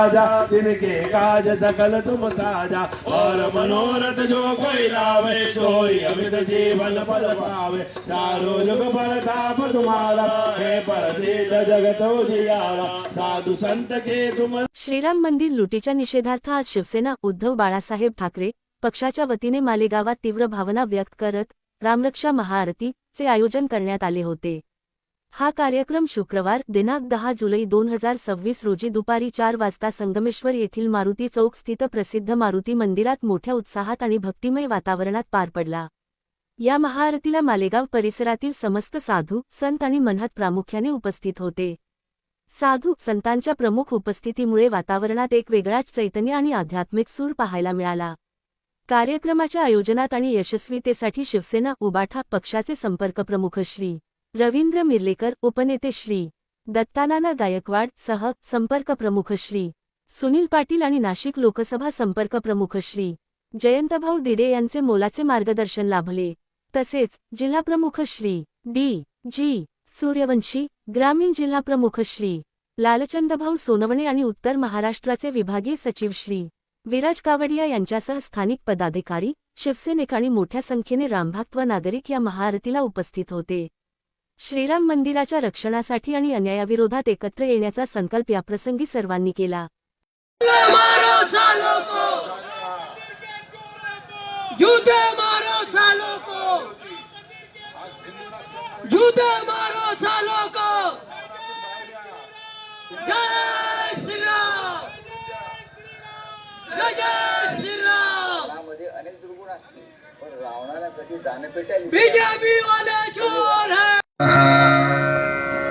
राजा, जिनके काज सकल तुम साजा। और मनोरथ जो कोई लावे, सोई अमित जीवन पद पावे। चारों जुग परताप तुम्हारा, है प्रसिद्ध जगत उजियारा। साधु संत के तुम। श्रीराम मंदिर लुटीच्या निषेधार्थ आज शिवसेना उद्धव बाळासाहेब ठाकरे पक्षाच्या वतीने मालेगावात तीव्र भावना व्यक्त करत रामरक्षा महाआरतीचे आयोजन करण्यात आले होते। हा कार्यक्रम शुक्रवार दिनांक 10 जुलै 2026 रोजी दुपारी 4 वाजता संगमेश्वर येथील मारुती चौक स्थित प्रसिद्ध मारुती मंदिरात मोठ्या उत्साहात आणि भक्तिमय वातावरणात पार पडला। या महाआरतीला मालेगाव परिसरातील समस्त साधू संत आणि मनहत प्रामुख्याने उपस्थित होते। साधू संतांच्या प्रमुख उपस्थितीमुळे वातावरणात एक वेगळाच चैतन्य आणि आध्यात्मिक सूर पाहायला मिळाला। कार्यक्रमाच्या आयोजनात आणि यशस्वीतेसाठी शिवसेना उबाठा पक्षाचे संपर्क प्रमुख श्री रवींद्र मिर्लेकर, उपनेते श्री दत्तानाना गायकवाड सह संपर्क प्रमुख श्री सुनील पाटील आणि नाशिक लोकसभा संपर्क प्रमुख श्री जयंतभाऊ दिडे यांचे मोलाचे मार्गदर्शन लाभले। तसेच जिल्हाप्रमुख श्री डी.जी. सूर्यवंशी, ग्रामीण जिल्हाप्रमुख श्री लालचंदभाऊ सोनवणे आणि उत्तर महाराष्ट्राचे विभागीय सचिव श्री विराज कावडिया यांच्यासह स्थानिक पदाधिकारी, शिवसैनिक आणि मोठ्या संख्येने रामभक्त व नागरिक या महाआरतीला उपस्थित होते। श्रीराम मंदिराच्या रक्षणासाठी आणि अन्यायाविरोधात एकत्र येण्याचा संकल्प याप्रसंगी सर्वांनी केला। जूते मारो सालों को, जूते मारो सालों को। जय श्री राम, जय श्री राम। रामामध्ये अनेक दुर्गुण असतील, पण रावणाला कधी दान पेटेल। बीजेपी वाले चोर हैं।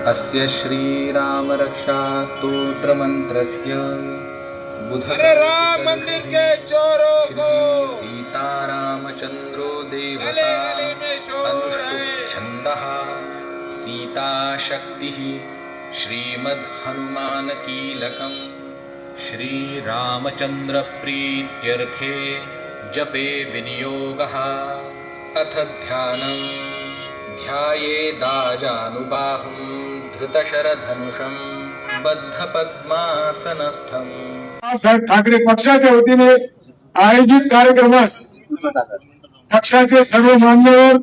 अस्य श्रीराम रक्षा स्तोत्र मंत्रस्य अरे राम मंदिर के चोरों को सीतारामचंद्रो देवता गले में शोर है। छंदः सीता शक्तिः श्रीमद् हनुमान कीलकम् श्रीरामचंद्र प्रीत्यर्थे जपे विनियोगः अथ ध्यानम् ध्यायेदाजानुबाहुं धृतशरधनुषं बद्धपद्मासनस्थम्। साहेब ठाकरे पक्षाच्या वतीने आयोजित कार्यक्रमास पक्षाचे सर्व मान्यवर,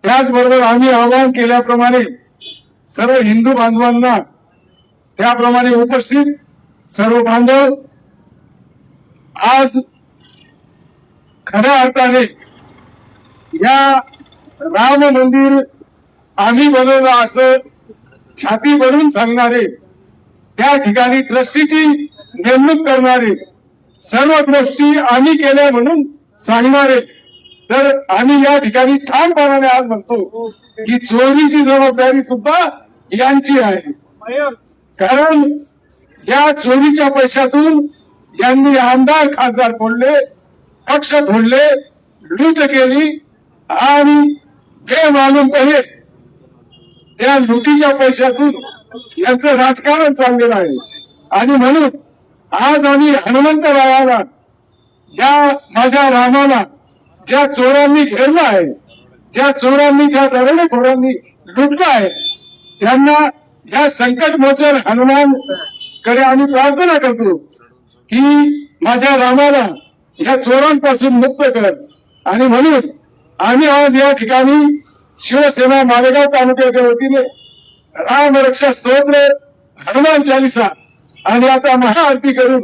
त्याचबरोबर आम्ही आवाहन केल्याप्रमाणे सर्व हिंदू बांधवांना, त्याप्रमाणे उपस्थित सर्व बांधव आज खऱ्या अर्थाने या राम मंदिर आम्ही बनवलं असं छाती भरून सांगणारे, त्या ठिकाणी ट्रस्टीची नेमणूक करणारे, सर्व गोष्टी आम्ही केल्या म्हणून सांगणारे, तर आम्ही या ठिकाणी ठामपणाने आज म्हणतो की चोरीची जबाबदारी सुद्धा यांची आहे। कारण या चोरीच्या पैशातून यांनी आमदार खासदार फोडले, पक्ष फोडले, लूट केली आणि बेमालूमपणे त्या लुटीच्या पैशातून यांचं राजकारण चाललेलं आहे। आणि म्हणून आज आम्ही हनुमंतरायाला, या माझ्या रामाला ज्या चोरांनी घेरलं आहे, ज्या चोरांनी, ज्या दरोडेखोरांनी लुटलं आहे, त्यांना या संकटमोचन हनुमान कडे आम्ही प्रार्थना करतो की माझ्या रामाला या चोरांपासून मुक्त कर। आणि म्हणून आम्ही आज या ठिकाणी शिवसेना मालेगाव तालुक्याच्या वतीने रामरक्षा स्तोत्र, हनुमान चालीसा आणि आता महाआरती करून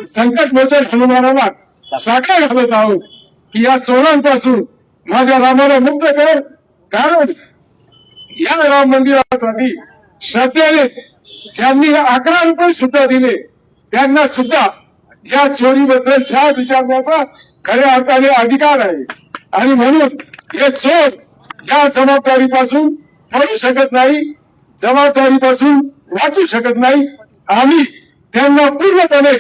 संकटमोचन हनुमानाला साकार घालत आहोत की या चोरांपासून माझ्या रामाला मुक्त कर। कारण या राम मंदिरासाठी श्रद्धेने ज्यांनी 11 रुपये सुद्धा दिले, त्यांना सुद्धा या चोरीबद्दल विचारण्याचा खऱ्या अर्थाने अधिकार आहे। आणि म्हणून हे चोर या जबाबदारीपासून पळू शकत नाही, जबाबदारीपासून वाचू शकत नाही। आम्ही त्यांना पूर्णपणे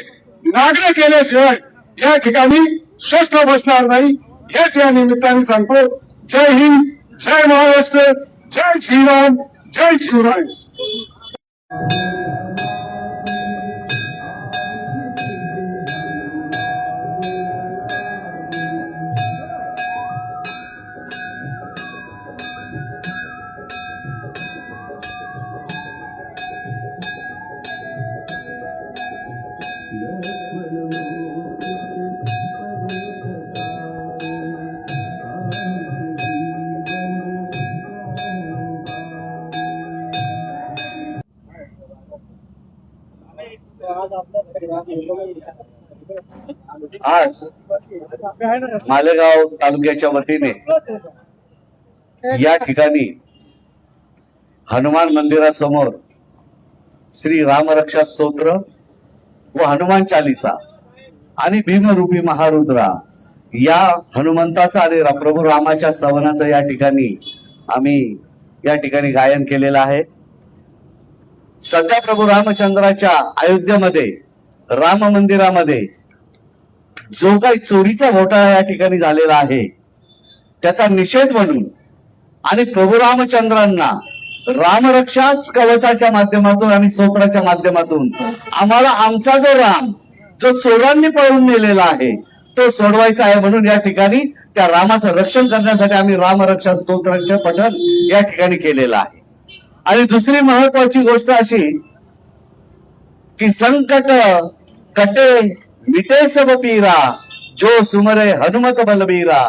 नागरिक केल्याशिवाय या ठिकाणी स्वस्थ बसणार नाही, हेच या निमित्ताने सांगतो। जय हिंद, जय महाराष्ट्र, जय श्रीराम, जय शिवराय। आज मालेगाव तालुक्याच्या वतीने या ठिकाणी हनुमान मंदिरासमोर श्री रामरक्षा स्तोत्र व हनुमान चालिसा आणि भीमरूपी महारुद्रा या हनुमंताचा आणि प्रभू रामाच्या स्तवनाचं या ठिकाणी आम्ही या ठिकाणी गायन केलेलं आहे. सध्या प्रभू रामचंद्राच्या अयोध्येमध्ये राम मंदिरामध्ये जो काही चोरीचा घोटाळा या ठिकाणी झालेला आहे त्याचा निषेध म्हणून आणि प्रभू रामचंद्रांना रामरक्षाच कवचाच्या माध्यमातून आणि स्तोत्राच्या माध्यमातून आम्हाला आमचा जो राम जो चोरांनी पळून नेलेला आहे तो सोडवायचा आहे म्हणून या ठिकाणी त्या रामाचं रक्षण करण्यासाठी आम्ही रामरक्षा स्तोत्राचे पठण या ठिकाणी केलेलं आहे. आणि दुसरी महत्वाची गोष्ट अशी की संकट कटे मिटे सब पीरा जो सुमरे हनुमत बलबीरा.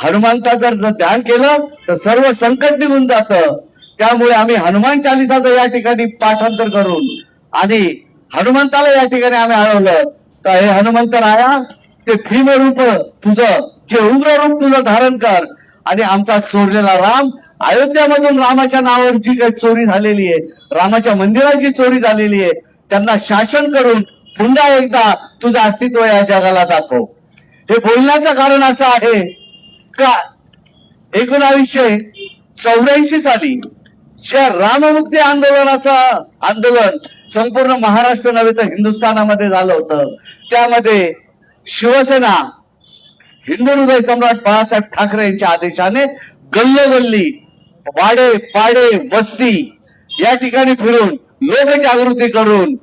हनुमंताचं जर ध्यान केलं तर सर्व संकट निघून जातं. त्यामुळे आम्ही हनुमान चालिसाचं या ठिकाणी पाठांतर करून आणि हनुमंताला या ठिकाणी आम्ही हरवलं तर हे हनुमंत राया ते भीमरूप तुझं जे उग्र रूप तुझं धारण कर आणि आमचा चोरलेला राम अयोध्यामधून रामाच्या नावावर जी काही चोरी झालेली आहे रामाच्या मंदिराची चोरी झालेली आहे त्यांना शासन करून पुन्हा एकदा तुझं अस्तित्व या जगाला दाखव. हे बोलण्याचं कारण असं आहे का 1984 साली ज्या राममुक्ती आंदोलन संपूर्ण महाराष्ट्र नव्हे तर हिंदुस्थानामध्ये झालं होतं त्यामध्ये शिवसेना हिंदू हृदय सम्राट बाळासाहेब ठाकरे यांच्या आदेशाने गल्लोगल्ली वाडे पाडे वस्ती या ठिकाणी फिरून लोकजागृती करून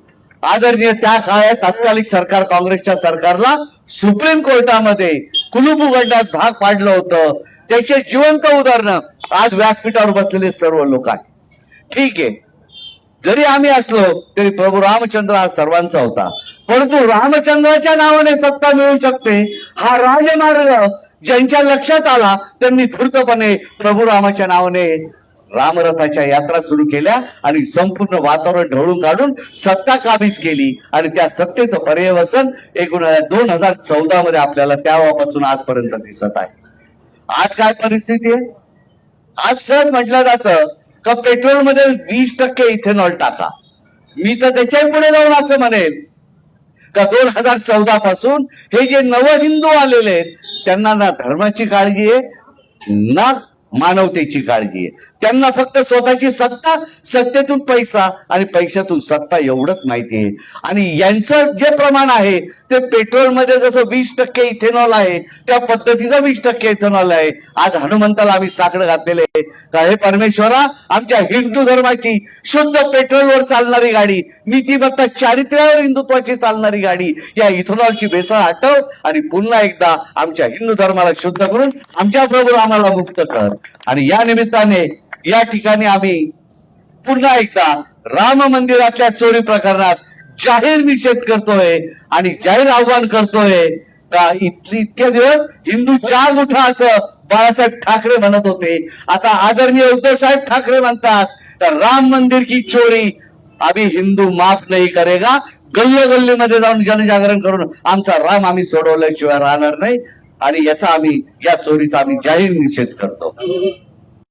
आदरणीय त्या काळात तात्कालिक सरकार काँग्रेसच्या सरकारला सुप्रीम कोर्टामध्ये कुलूप उघडण्यास भाग पाडलं होतं. त्याचे जिवंत उदाहरणं आज व्यासपीठावर बसलेले सर्व लोक आहेत. ठीक आहे, जरी आम्ही असलो तरी प्रभू रामचंद्र हा सर्वांचा होता परंतु रामचंद्राच्या नावाने सत्ता मिळू शकते हा राजमार्ग ज्यांच्या लक्षात आला त्यांनी धूर्तपणे प्रभू रामाच्या नावाने रामरथाच्या यात्रा सुरू केल्या आणि संपूर्ण वातावरण ढवळून काढून सत्ता काबीज केली आणि त्या सत्तेचं पर्यवसन 2014 मध्ये आपल्याला त्यापासून आजपर्यंत दिसत आहे. आज काय परिस्थिती आहे? आज सहज म्हटलं जातं का पेट्रोलमध्ये 20% इथेनॉल टाका. मी तर त्याच्याही पुढे जाऊन असं म्हणेल का 2014 पासून हे जे नव हिंदू आलेले आहेत त्यांना ना धर्माची काळजी आहे ना मानवतेची काळजी आहे. त्यांना फक्त स्वतःची सत्ता सत्तेतून पैसा आणि पैशातून सत्ता एवढंच माहिती आहे. आणि यांचं जे प्रमाण आहे ते पेट्रोलमध्ये जसं 20% इथेनॉल आहे त्या पद्धतीचं 20% इथेनॉल आहे. आज हनुमंताला आम्ही साकडं घातलेले आहे का हे परमेश्वरा आमच्या हिंदू धर्माची शुद्ध पेट्रोलवर चालणारी गाडी नीतिमत्ता चारित्र्यावर हिंदुत्वाची चालणारी गाडी या इथेनॉलची भेसळ हटव आणि पुन्हा एकदा आमच्या हिंदू धर्माला शुद्ध करून आमच्या प्रभू आम्हाला मुक्त कर. आणि या निमित्ताने या ठिकाणी आम्ही पुन्हा एकदा राम मंदिरातल्या चोरी प्रकरणात जाहीर निषेध करतोय आणि जाहीर आव्हान करतोय का इतके दिवस हिंदू जाग उठा असं बाळासाहेब ठाकरे म्हणत होते. आता आदरणीय उद्धव साहेब ठाकरे म्हणतात तर राम मंदिर की चोरी अभी हिंदू माफ नाही करेगा. गल्लोगल्लीमध्ये जाऊन जनजागरण करून आमचा राम आम्ही सोडवल्याशिवाय राहणार नाही आणि याचा आम्ही या चोरीचा आम्ही जाहीर निषेध करतो.